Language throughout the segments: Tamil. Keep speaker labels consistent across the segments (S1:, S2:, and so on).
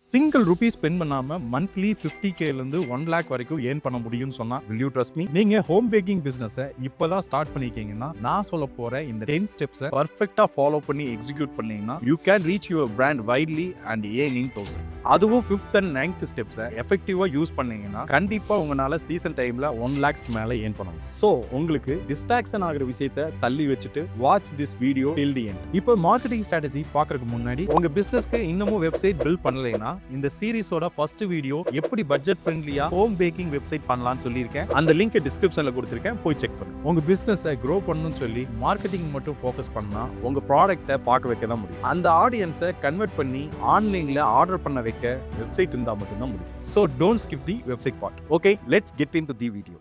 S1: சிங்கிள் ரூபீ ஸ்பெண்ட் பண்ணாம மந்த்லி 50K இருந்து 1 லேக் வரைக்கும் ஏர்ன் பண்ண முடியும்னு சொன்னா will you trust me? நீங்க ஹோம் பேக்கிங் பிசினஸ் இப்பதான் ஸ்டார்ட் பண்ணிருக்கீங்கன்னா நான் சொல்ல போற இந்த 10 ஸ்டெப்ஸ் பர்ஃபெக்ட்டா ஃபாலோ பண்ணி எக்ஸிக்யூட் பண்ணீங்கன்னா you can reach your brand widely and earn in thousands. அதுவும் 5th and 9th steps எஃபெக்டிவா use பண்ணீங்கன்னா கண்டிப்பா உங்களால சீசன் டைம்ல 1 lakhs மேல ஏர்ன் பண்ண முடியும். சோ உங்களுக்கு டிஸ்ட்ராக்ஷன் ஆகிற விஷயத்தை தள்ளி வச்சுட்டு watch this video till the end. இப்போ மார்க்கெட்டிங் ஸ்ட்ராட்டஜி பார்க்கறதுக்கு முன்னாடி உங்க பிசினஸ்க்கு இன்னமும் வெப்சைட் பில்ட் பண்ணலைன்னா இந்த சீரிஸோட ஃபர்ஸ்ட் வீடியோ எப்படி பட்ஜெட் ஃப்ரெண்ட்லியா ஹோம் பேக்கிங் வெப்சைட் பண்ணலாம்னு சொல்லியிருக்கேன். அந்த லிங்க் டிஸ்கிரிப்ஷன்ல கொடுத்திருக்கேன், போய் செக் பண்ணுங்க. உங்க பிசினஸை க்ரோ பண்ணணும்னு சொல்லி மார்க்கெட்டிங் மட்டும் ஃபோக்கஸ் பண்ணா உங்க ப்ராடக்ட்டை பார்க்க வைக்க தான் முடியும். அந்த ஆடியன்ஸை கன்வெர்ட் பண்ணி ஆன்லைன்ல ஆர்டர் பண்ண வைக்க வெப்சைட் இருந்தா மட்டும் தான் முடியும். So don't skip the website part. Okay, let's get into the video.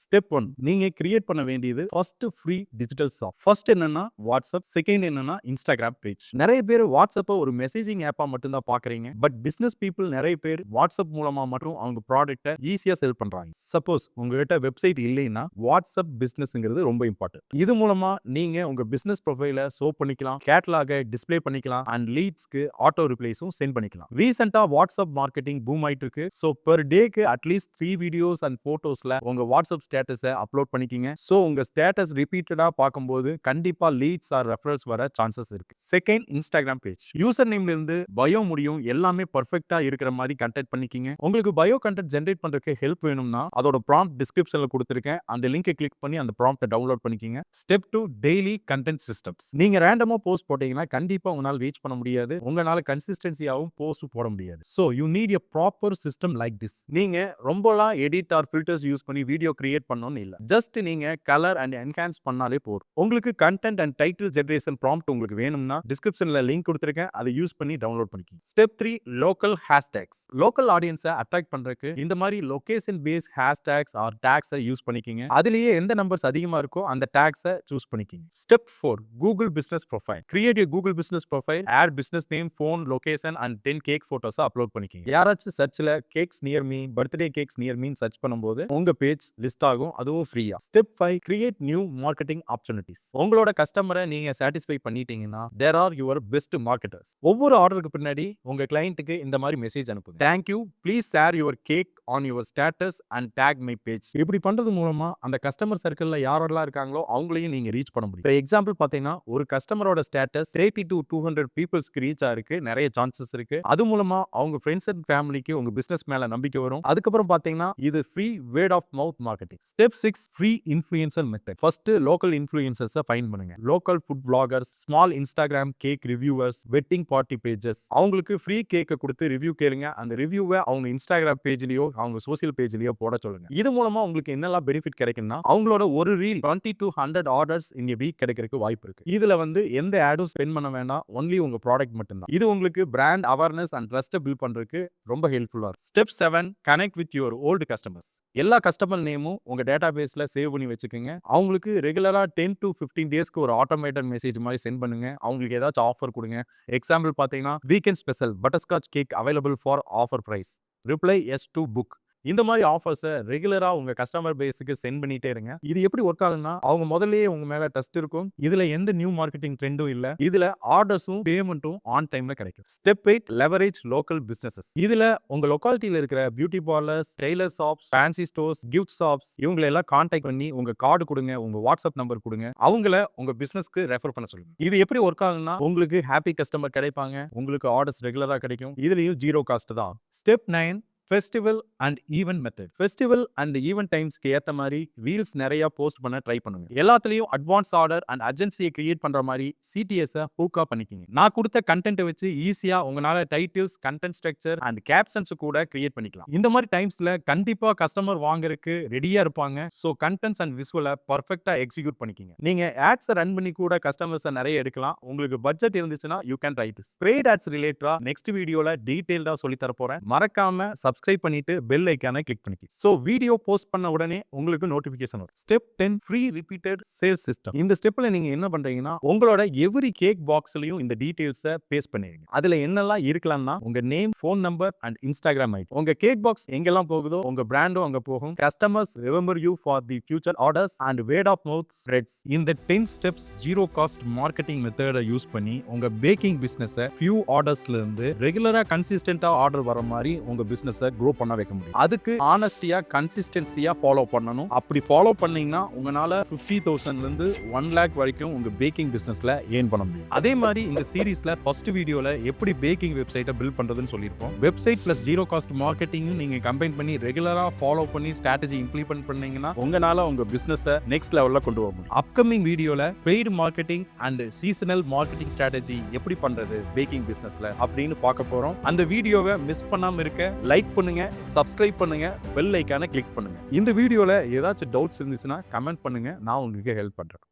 S1: Step 1, நீங்க கிரியேட் பண்ண வேண்டியது first free digital shop. First என்னன்னா வாட்ஸ்அப், செகண்ட் என்னன்னா இன்ஸ்டாகிராம் பேஜ். நிறைய பேர் வாட்ஸ்அப்பை ஒரு மெசேஜிங் ஆப்பா மட்டும் தான் பாக்குறீங்க. பட் பிசினஸ் பீப்புள் நிறைய பேர் வாட்ஸ்அப் மூலமா மட்டும் அவங்க ப்ராடக்ட்டை ஈஸியா செல் பண்றாங்க. சப்போஸ் உங்ககிட்ட வெப்சைட் இல்லைன்னா வாட்ஸ்அப் பிசினஸ்ங்கிறது ரொம்ப இம்பார்ட்டன்ட். இது மூலமா நீங்க உங்க பிசினஸ் ப்ரொஃபைலை ஷோ பண்ணிக்கலாம், கேட்டலாக டிஸ்ப்ளே பண்ணிக்கலாம் அண்ட் லீட்ஸ்க்கு ஆட்டோ ரிப்ளைஸும் சென்ட் பண்ணிக்கலாம். ரீசெண்டா வாட்ஸ்அப் மார்க்கெட்டிங் பூம் ஆயிட்டு இருக்கு. ஸோ பெர் டேக்கு அட்லீஸ்ட் 3 வீடியோஸ் அண்ட் போட்டோஸ்ல உங்க வாட்ஸ்அப் ஸ்டேட்டஸை அப்லோட் பண்ணிக்கிங்க. ஸோ உங்க ஸ்டேட்டஸ் ரிப்பீட்டடா பார்க்கும்போது கண்டிப்பா லீட்ஸ் ஆர் ரெஃபரல்ஸ் வர சான்சஸ் இருக்கு. Second, Instagram page. யூசர் நேம்ல இருந்து பயோ முடியும் எல்லாமே பர்ஃபெக்ட்டா இருக்கிற மாதிரி கண்டென்ட் பண்ணிக்கிங்க. உங்களுக்கு பயோ கண்டென்ட் ஜெனரேட் பண்றதுக்கு ஹெல்ப் வேணும்னா அதோட ப்ராம்ப்ட் டிஸ்கிரிப்ஷன்ல கொடுத்திருக்கேன், அந்த லிங்கை கிளிக் பண்ணி அந்த ப்ராம்ப்டை டவுன்லோட் பண்ணிக்கிங்க. Step 2, daily content systems. நீங்க ரேண்டமா போஸ்ட் போட்டீங்கன்னா கண்டிப்பா உங்களால ரீச் பண்ண முடியாது, உங்களால கன்சிஸ்டன்சியாவும் போஸ்ட் போட முடியாது. So you need a proper system like this. நீங்க ரொம்பலாம் எடிட் ஆர் ஃபில்டர்ஸ் யூஸ் பண்ணி வீடியோ கிரியேட் பண்ணணும்னு இல்ல, ஜஸ்ட் நீங்க கலர் அண்ட் என்ஹான்ஸ் பண்ணாலே போதும். உங்களுக்கு content and title generation prompt உங்களுக்கு வேணும்னா டிஸ்கிரிப்ஷன்ல லிங்க் கொடுத்திருக்கேன், அதை யூஸ் பண்ணி டவுன்லோட் பண்ணிக்கங்க. Step 3, local hashtags. லோக்கல் ஆடியன்ஸை அட்ராக்ட் பண்றதுக்கு இந்த மாதிரி லொகேஷன் பேஸ்ட் ஹேஷ்டேக்ஸ் ஆர் டேக்ஸை யூஸ் பண்ணிக்கங்க. அதுலயே எந்த நம்பர்ஸ் அதிகமா இருக்கோ அந்த டேக்ஸை சூஸ் பண்ணிக்கங்க. Step 4, Google business profile. Create a Google business profile, add business name, phone, location and 10 cake photos upload பண்ணிக்கங்க. யாராச்சும் சர்ச்ல cakes near me, birthday cakes near me search பண்ணும்போது உங்க பேஜ் லிஸ்ட் ஆகும், அதுவும் ஃப்ரீயா. Step 5, create new marketing opportunities. உங்களோட கஸ்டமரை நீங்க சாட்டிஸ்ஃபை பண்ணிட்டீங்கன்னா there are your best marketers. ஒவ்வொரு ஆர்டருக்கு பின்னாடி உங்க கிளையண்ட்டுக்கு இந்த மாதிரி மெசேஜ் அனுப்புங்க. Thank you, please share your cake on your status and tag my page. இப்படி பண்றது மூலமா அந்த கஸ்டமர் சர்க்கிள்ல யாரெல்லாம் இருக்காங்களோ அவங்களையும் நீங்க ரீச் பண்ண முடியும். இப்போ எக்ஸாம்பிள் பாத்தீங்கன்னா ஒரு கஸ்டமரோட ஸ்டேட்டஸ் 80 to 200 பீப்புள்ஸ்க்கு ரீச் ஆயிருக்கு, நிறைய சான்சஸ் இருக்கு. அது மூலமா அவங்க ஃப்ரெண்ட்ஸ் அண்ட் ஃபேமிலிக்கு உங்க பிசினஸ் மேல நம்பிக்கை வரும். அதுக்கப்புறம் பாத்தீங்கன்னா இது free word of mouth marketing. Step 6, free influencer method. First local இன்ஃப்ளூயன்சர்ஸை ஃபைண்ட் பண்ணுங்க. Local food vloggers, small Instagram cake reviewers, wedding party pages. அவங்களுக்கு ஃப்ரீ கேக்கை கொடுத்து ரிவ்யூ கேளுங்க. அந்த ரிவ்யூவை அவங்க இன்ஸ்டாகிராம் பேஜ்லயோ அவங்க சோசியல் பேஜ்லயோ போட சொல்லுங்க. இது மூலமா உங்களுக்கு என்னெல்லாம் பெனிஃபிட் கிடைக்கும்னா அவங்களோட ஒரு reel 20 to 100 orders in a week கிடைக்கிறதுக்கு வாய்ப்பு இருக்கு. இதுல எந்த ஆடும் ஸ்பெண்ட் பண்ண வேண்டாம், ஒன்லி உங்க ப்ராடக்ட் மட்டும் தான். இது உங்களுக்கு brand awareness and trust build பண்றதுக்கு ரொம்ப ஹெல்ப்ஃபுல்லா இருக்கும். Step 7, connect with your old customers. எல்லா கஸ்டமர் நேமும் உங்க டேட்டா பேஸ்ல சேவ் பண்ணி வச்சுக்கோங்க. அவங்களுக்கு ரெகுலரா 10 to 15 டேஸ்க்கு ஒரு ஆட்டோமேட்டட் மெசேஜ் மாதிரி சென்ட் பண்ணுங்க. அவங்களுக்கு ஏதாச்சும் ஆஃபர் கொடுங்க. எக்ஸாம்பிள் பாத்தீங்கன்னா weekend special butterscotch cake available for offer price, reply yes to book. இந்த மாதிரி ஆஃபர்ஸை ரெகுலரா உங்க கஸ்டமர் பேஸுக்கு சென்ட் பண்ணிட்டே இருங்க. இது எப்படி ஒர்க் ஆகுதுன்னா அவங்க முதல்லயே உங்க மேல ட்ரஸ்ட் இருக்கும். இதுல எந்த நியூ மார்க்கெட்டிங் ட்ரெண்டும் இல்ல. இதுல ஆர்டர்ஸும் பேமெண்ட்டும் ஆன் டைம்ல கிடைக்கும். Step 8, leverage local businesses. இதுல உங்க லொகாலிட்டியில இருக்கிற beauty parlours, tailor shops, fancy stores, gift shops இவங்களை எல்லாம் கான்டாக்ட் பண்ணி உங்க கார்டு கொடுங்க, உங்க வாட்ஸ்அப் நம்பர் கொடுங்க, அவங்கள உங்க பிசினஸ்க்கு ரெஃபர் பண்ண சொல்லுங்க. இது எப்படி ஒர்க் ஆகுதுன்னா உங்களுக்கு ஹாப்பி கஸ்டமர் கிடைப்பாங்க, உங்களுக்கு ஆர்டர்ஸ் ரெகுலரா கிடைக்கும். இதுலயும் ஜீரோ காஸ்ட் தான். Step 9, festival and event method. Festival and event டைம்ஸ்க்கு ஏத்த மாதிரி ரீல்ஸ் நிறைய போஸ்ட் பண்ண ட்ரை பண்ணுங்க. எல்லாத்துலயும் அட்வான்ஸ் ஆர்டர் அண்ட் அர்ஜென்சியை கிரியேட் பண்ற மாதிரி சிடிஎஸ் ஹூக்கா பண்ணிக்கிங்க. நான் கொடுத்த கண்டென்ட்டை வச்சு ஈஸியா உங்களால titles, content structure and captions கூட கிரியேட் பண்ணிக்கலாம். இந்த மாதிரி டைம்ஸ்ல கண்டிப்பா கஸ்டமர் வாங்குறதுக்கு ரெடியா இருப்பாங்க. சோ கண்டென்ட்ஸ் அண்ட் விசுவலை பர்ஃபெக்ட்டா எக்ஸிக்யூட் பண்ணிக்கிங்க. நீங்க ஆட்ஸ் ரன் பண்ணி கூட கஸ்டமர்ஸ் நிறைய எடுக்கலாம். உங்களுக்கு பட்ஜெட் இருந்துச்சுன்னா you can try this. Paid ads ரிலேட்டடா நெக்ஸ்ட் வீடியோல டீடைல்டா சொல்லி தர போறேன். மறக்காம சப்ஸ்கிரைப் பண்ணிட்டு பெல் ஐக்கானை கிளிக் பண்ணிக்கி. ஸோ வீடியோ போஸ்ட் பண்ண உடனே உங்களுக்கு நோட்டிஃபிகேஷன் வரும். Step 10 free repeated sales system. இந்த ஸ்டெப்ல நீங்க என்ன பண்றீங்கன்னா உங்களோட எவ்ரி கேக் பாக்ஸ்லயும் இந்த டீடைல்ஸை பேஸ்ட் பண்ணிடுங்க. அதுல என்னெல்லாம் இருக்கலாம்னா உங்க name, phone number and Instagram ID. உங்க கேக் பாக்ஸ் எங்கெல்லாம் போகுதோ உங்க பிராண்டும் அங்க போகும். Customers remember you for the future orders and word of mouth spreads. இந்த 10 ஸ்டெப்ஸ் ஜீரோ காஸ்ட் மார்க்கெட்டிங் மெத்தடை யூஸ் பண்ணி உங்க பேக்கிங் பிசினஸ் ஃபியூ ஆர்டர்ஸ்ல இருந்து ரெகுலரா கன்சிஸ்டன்டா ஆர்டர் வர மாதிரி உங்க பிசினஸ் க்ரோ பண்ண வைக்க முடியும். அதுக்கு ஆனஸ்டியா கன்சிஸ்டன்சியா ஃபாலோ பண்ணணும். அப்படி ஃபாலோ பண்ணீங்கன்னா உங்களால 50,000 இருந்து 1 lakh வரைக்கும் உங்க பேக்கிங் பிசினஸ்ல ஏர்ன் பண்ண முடியும். அதே மாதிரி இந்த சீரீஸ்ல ஃபர்ஸ்ட் வீடியோல எப்படி பேக்கிங் வெப்சைட்டை பில்ட் பண்றதுன்னு சொல்லியிருப்போம். Website plus zero cost marketing நீங்க கம்பைன் பண்ணி ரெகுலரா ஃபாலோ பண்ணி ஸ்ட்ராட்டஜி இம்ப்ளிமெண்ட் பண்ணீங்கன்னா உங்களால உங்க பிசினஸ் நெக்ஸ்ட் லெவல்ல கொண்டு வர முடியும். அப்கமிங் வீடியோல paid marketing and seasonal marketing strategy எப்படி பண்றது பேக்கிங் பிசினஸ்ல அப்படின்னு பார்க்க போறோம். அந்த வீடியோவை மிஸ் பண்ணாம இருக்க லைக் பண்ணுங்க, சப்ஸ்கிரைப் பண்ணுங்க, பெல் ஐக்கானை கிளிக் பண்ணுங்க. இந்த வீடியோல ஏதாச்சும் டவுட்ஸ் இருந்துச்சுன்னா கமெண்ட் பண்ணுங்க, நான் உங்களுக்கு ஹெல்ப் பண்றேன்.